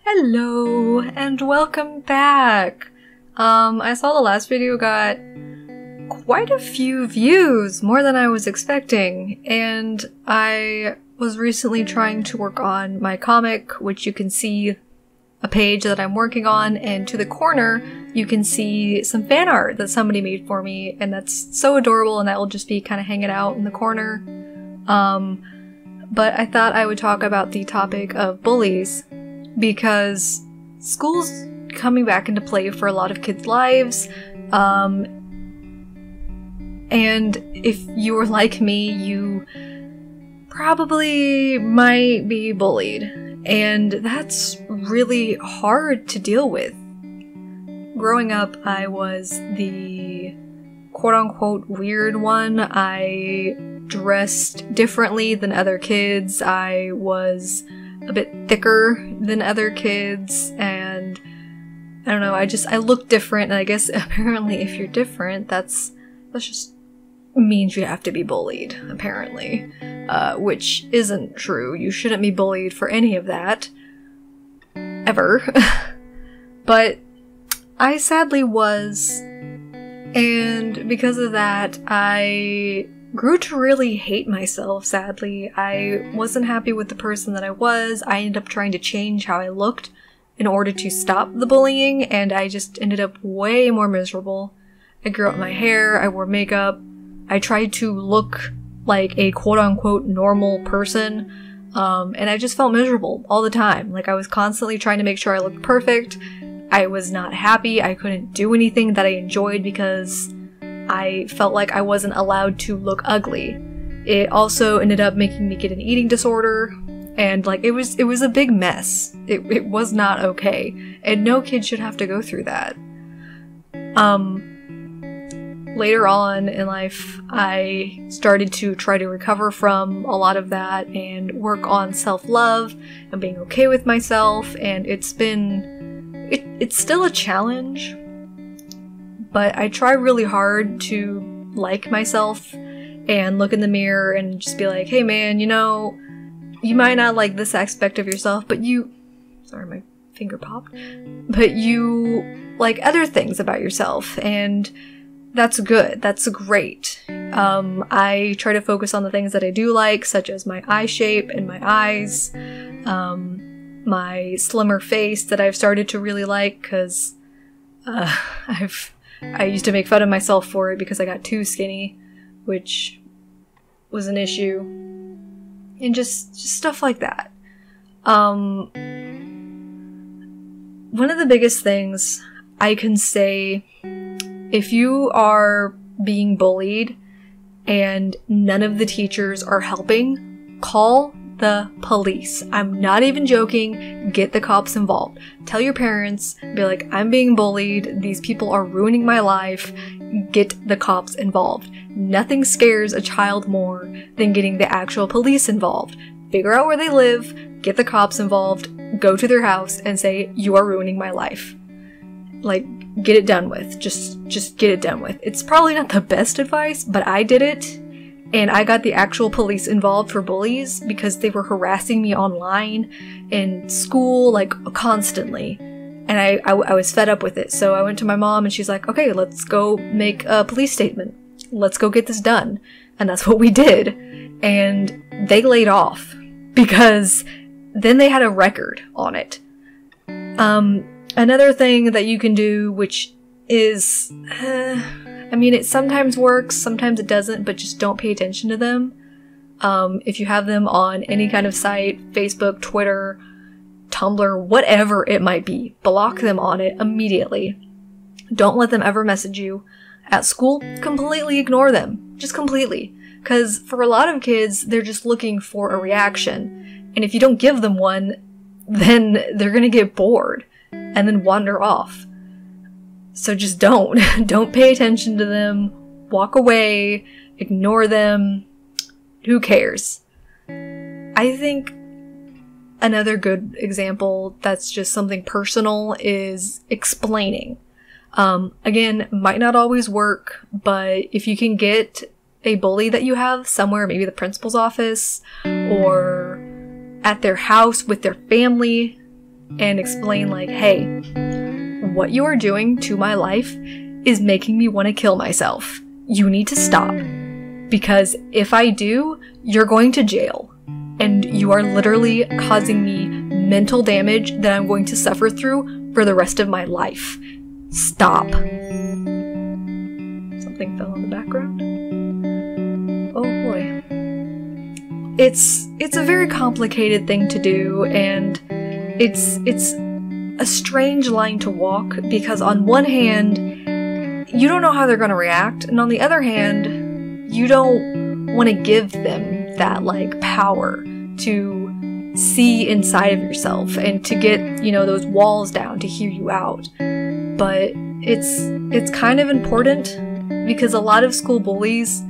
Hello, and welcome back! I saw the last video got quite a few views, more than I was expecting, and I was recently trying to work on my comic, which you can see a page that I'm working on, and to the corner you can see some fan art that somebody made for me, and that's so adorable, and that will just be kind of hanging out in the corner. But I thought I would talk about the topic of bullies, because school's coming back into play for a lot of kids' lives, and if you were like me, you probably might be bullied, and that's really hard to deal with. Growing up, I was the quote-unquote weird one. I dressed differently than other kids. I was a bit thicker than other kids, and I don't know, I look different, and I guess apparently if you're different, that's just means you have to be bullied, apparently. Which isn't true. You shouldn't be bullied for any of that. Ever. But I sadly was, and because of that, I grew to really hate myself, sadly. I wasn't happy with the person that I was. I ended up trying to change how I looked in order to stop the bullying, and I just ended up way more miserable. I grew out my hair, I wore makeup, I tried to look like a quote-unquote normal person, and I just felt miserable all the time. Like, I was constantly trying to make sure I looked perfect. I was not happy. I couldn't do anything that I enjoyed because I felt like I wasn't allowed to look ugly. It also ended up making me get an eating disorder, and like it was a big mess. It was not okay, and no kid should have to go through that. Later on in life, I started to try to recover from a lot of that and work on self-love and being okay with myself, and it's still a challenge, but I try really hard to like myself and look in the mirror and just be like, hey man, you know, you might not like this aspect of yourself, but sorry, my finger popped, but you like other things about yourself, and that's good, that's great. I try to focus on the things that I do like, such as my eye shape and my eyes, my slimmer face that I've started to really like, because I used to make fun of myself for it because I got too skinny, which was an issue, and just stuff like that. One of the biggest things I can say, if you are being bullied and none of the teachers are helping, call the police. I'm not even joking. Get the cops involved. Tell your parents, be like, I'm being bullied, these people are ruining my life, get the cops involved. Nothing scares a child more than getting the actual police involved. Figure out where they live, get the cops involved, go to their house and say, you are ruining my life. Like, get it done with. Just get it done with. It's probably not the best advice, but I did it. And I got the actual police involved for bullies because they were harassing me online in school, like, constantly. And I was fed up with it. So I went to my mom and she's like, okay, let's go make a police statement. Let's go get this done. And that's what we did. And they laid off because then they had a record on it. Another thing that you can do, which is, I mean, it sometimes works, sometimes it doesn't, but just don't pay attention to them. If you have them on any kind of site, Facebook, Twitter, Tumblr, whatever it might be, block them on it immediately. Don't let them ever message you. At school, completely ignore them. Just completely. Because for a lot of kids, they're just looking for a reaction. And if you don't give them one, then they're gonna get bored and then wander off. So just don't. Don't pay attention to them. Walk away. Ignore them. Who cares? I think another good example that's just something personal is explaining. Again, might not always work, but if you can get a bully that you have somewhere, maybe the principal's office, or at their house with their family, and explain like, hey, what you are doing to my life is making me want to kill myself. You need to stop. Because if I do, you're going to jail. And you are literally causing me mental damage that I'm going to suffer through for the rest of my life. Stop. Something fell in the background. Oh boy. It's a very complicated thing to do, and it's a strange line to walk, because on one hand, you don't know how they're gonna react, and on the other hand, you don't want to give them that, like, power to see inside of yourself and to get, you know, those walls down to hear you out. But it's kind of important, because a lot of school bullies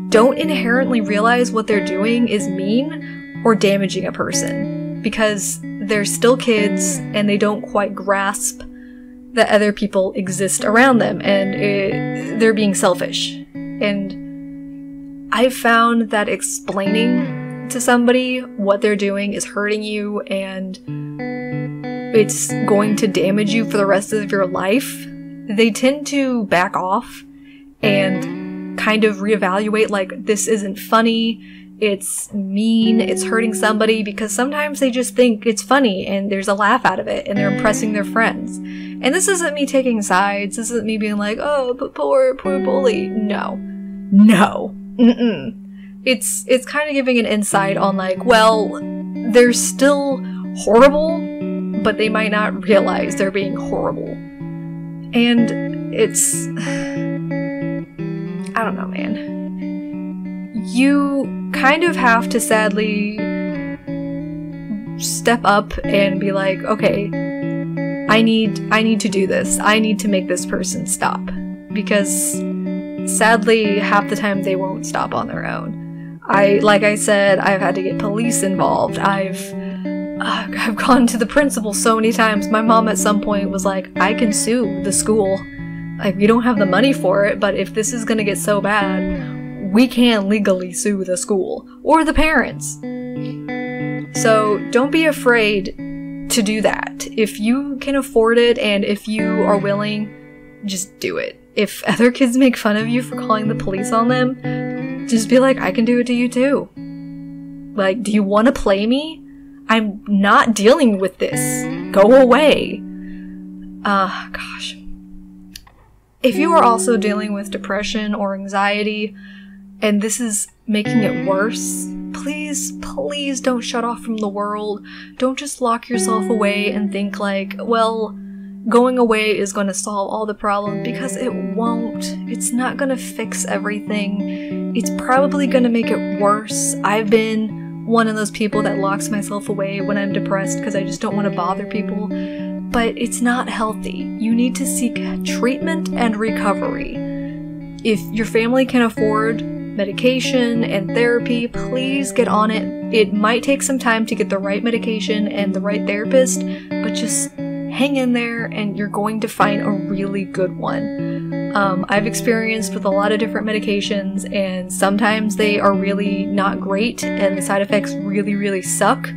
don't inherently realize what they're doing is mean or damaging a person, because they're still kids and they don't quite grasp that other people exist around them, and they're being selfish. And I've found that explaining to somebody what they're doing is hurting you and it's going to damage you for the rest of your life, they tend to back off and kind of reevaluate, like, this isn't funny, it's mean, it's hurting somebody, because sometimes they just think it's funny and there's a laugh out of it and they're impressing their friends. And this isn't me taking sides, this isn't me being like, oh, but poor bully. No. It's kind of giving an insight on, like, well, they're still horrible, but they might not realize they're being horrible. And it's... I don't know, man. You kind of have to sadly step up and be like, okay, I need to do this. I need to make this person stop. Because sadly, half the time they won't stop on their own. Like I said, I've had to get police involved. I've gone to the principal so many times. My mom at some point was like, I can sue the school. Like, we don't have the money for it, but if this is gonna get so bad, we can legally sue the school or the parents. So don't be afraid to do that. If you can afford it and if you are willing, just do it. If other kids make fun of you for calling the police on them, just be like, I can do it to you too. Like, do you want to play me? I'm not dealing with this. Go away. Gosh. If you are also dealing with depression or anxiety, and this is making it worse, please don't shut off from the world. Don't just lock yourself away and think like, well, going away is going to solve all the problems, because it won't. It's not going to fix everything. It's probably going to make it worse. I've been one of those people that locks myself away when I'm depressed because I just don't want to bother people. But it's not healthy. You need to seek treatment and recovery. If your family can afford medication and therapy, please get on it. It might take some time to get the right medication and the right therapist, but just hang in there and you're going to find a really good one. I've experienced with a lot of different medications, and sometimes they are really not great and the side effects really suck.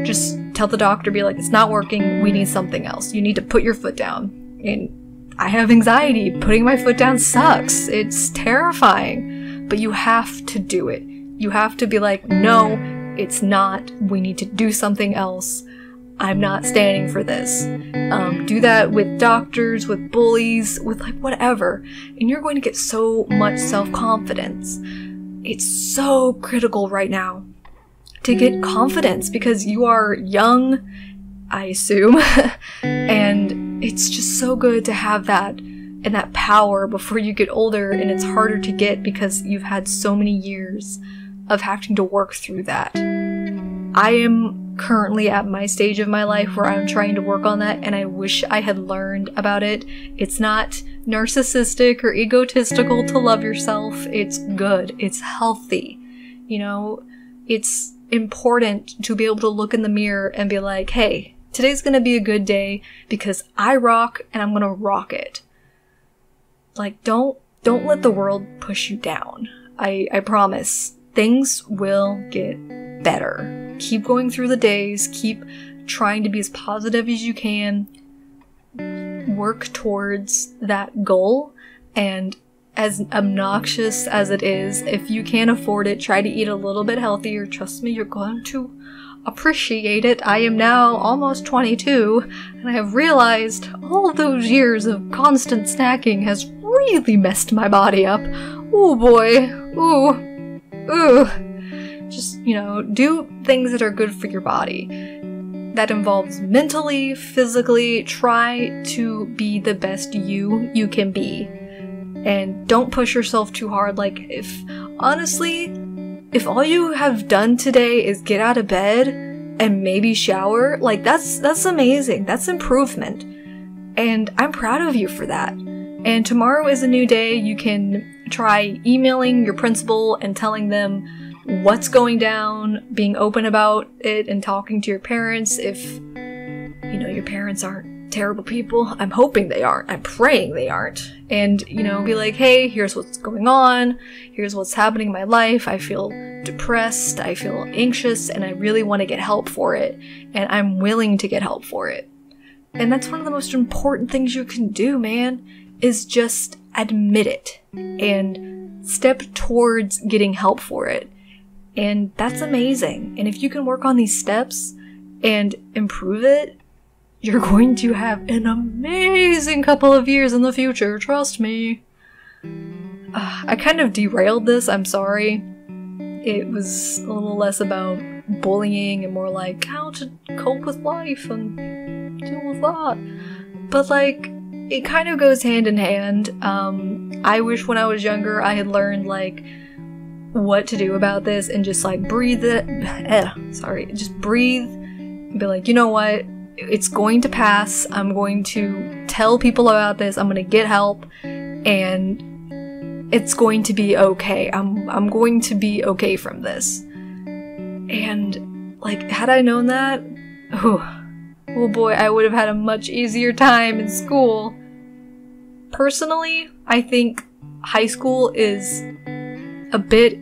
Just tell the doctor, be like, it's not working, we need something else. You need to put your foot down. And I have anxiety. Putting my foot down sucks. It's terrifying. But you have to do it. You have to be like, no, it's not. We need to do something else. I'm not standing for this. Do that with doctors, with bullies, with like whatever. And you're going to get so much self-confidence. It's so critical right now to get confidence, because you are young, I assume, and it's just so good to have that and that power before you get older, and it's harder to get because you've had so many years of having to work through that. I am currently at my stage of my life where I'm trying to work on that, and I wish I had learned about it. It's not narcissistic or egotistical to love yourself. It's good. It's healthy. You know, it's important to be able to look in the mirror and be like, hey, today's gonna be a good day because I rock and I'm gonna rock it. Like, don't let the world push you down. I promise things will get better. Keep going through the days, keep trying to be as positive as you can, work towards that goal, and as obnoxious as it is, if you can't afford it, try to eat a little bit healthier. Trust me, you're going to appreciate it. I am now almost 22, and I have realized all those years of constant snacking has really messed my body up. Ooh boy. Ooh. Just, you know, do things that are good for your body. That involves mentally, physically. Try to be the best you can be. And don't push yourself too hard. Like, honestly, if all you have done today is get out of bed and maybe shower, like, that's amazing. That's improvement. And I'm proud of you for that. And tomorrow is a new day. You can try emailing your principal and telling them what's going down, being open about it, and talking to your parents if, you know, your parents aren't terrible people. I'm hoping they aren't. I'm praying they aren't. And, you know, be like, hey, here's what's going on. Here's what's happening in my life. I feel depressed. I feel anxious, and I really want to get help for it. And I'm willing to get help for it. And that's one of the most important things you can do, man, is just admit it and step towards getting help for it. And that's amazing. And if you can work on these steps and improve it, you're going to have an amazing couple of years in the future, trust me. I kind of derailed this, I'm sorry. It was a little less about bullying and more like how to cope with life and deal with that. But like, it kind of goes hand in hand. I wish when I was younger I had learned like what to do about this and just like breathe it. Just breathe and be like, you know what? It's going to pass. I'm going to tell people about this. I'm going to get help, and it's going to be okay. I'm going to be okay from this. And like, had I known that, oh boy, I would have had a much easier time in school. Personally, I think high school is a bit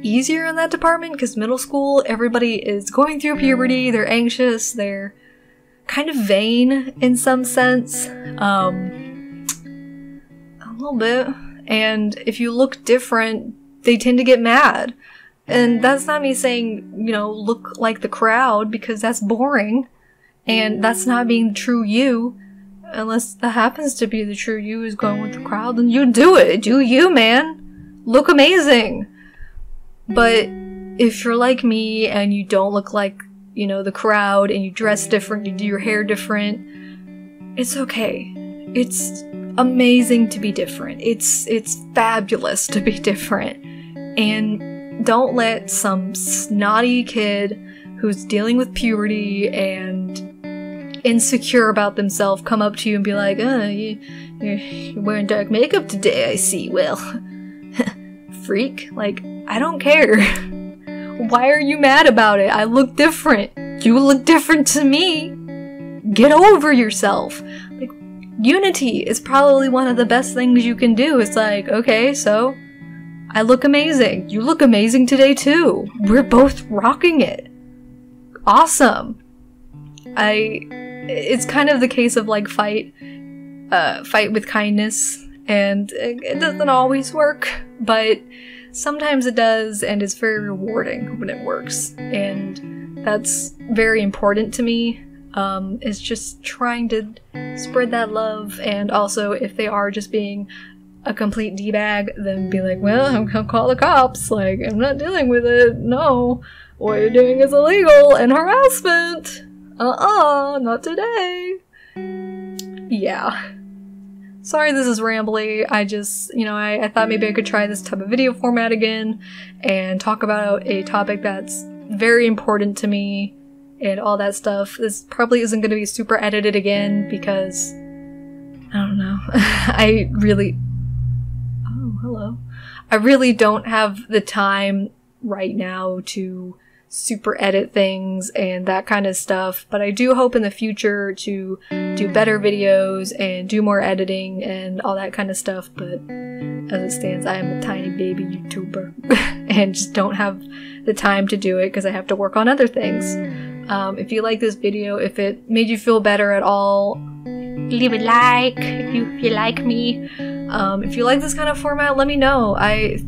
easier in that department because middle school, everybody is going through puberty, they're anxious, they're kind of vain in some sense, a little bit, and if you look different, they tend to get mad. And that's not me saying, you know, look like the crowd, because that's boring, and that's not being the true you. Unless that happens to be the true you is going with the crowd, then you do it. Do you, man. Look amazing. But if you're like me and you don't look like, you know, the crowd, and you dress different, you do your hair different, it's okay. It's amazing to be different. It's fabulous to be different. And don't let some snotty kid who's dealing with puberty and insecure about themselves come up to you and be like, you're wearing dark makeup today, I see. Well, freak. Like, I don't care. Why are you mad about it? I look different. You look different to me. Get over yourself. Like, unity is probably one of the best things you can do. It's like, okay, so I look amazing. You look amazing today too. We're both rocking it. Awesome. It's kind of the case of like fight with kindness, and it doesn't always work, but sometimes it does, and it's very rewarding when it works, and that's very important to me. Is just trying to spread that love, and also if they are just being a complete d-bag, then be like, well, I'm gonna call the cops, like, I'm not dealing with it, no, what you're doing is illegal and harassment. Not today. Yeah. Sorry this is rambly. I just, you know, I thought maybe I could try this type of video format again and talk about a topic that's very important to me and all that stuff. This probably isn't going to be super edited again because, I don't know, I really don't have the time right now to super edit things and that kind of stuff, but I do hope in the future to do better videos and do more editing and all that kind of stuff. But as it stands, I am a tiny baby YouTuber and just don't have the time to do it because I have to work on other things. If you like this video, if it made you feel better at all, leave a like if you like me. If you like this kind of format, let me know. I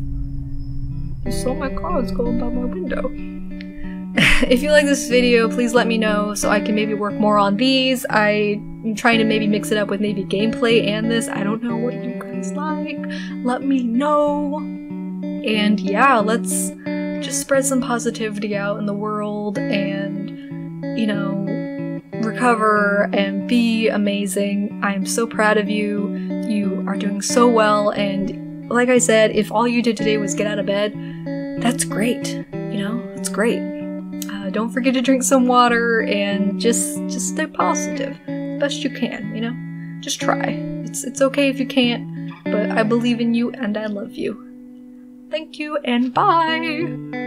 saw my cars going by my window. If you like this video, please let me know so I can maybe work more on these. I'm trying to maybe mix it up with maybe gameplay and this. I don't know what you guys like. Let me know. And yeah, let's just spread some positivity out in the world and, you know, recover and be amazing. I am so proud of you. You are doing so well, and like I said, if all you did today was get out of bed, that's great. You know, that's great. Don't forget to drink some water and just stay positive as best you can, you know? Just try. It's okay if you can't, but I believe in you and I love you. Thank you and bye!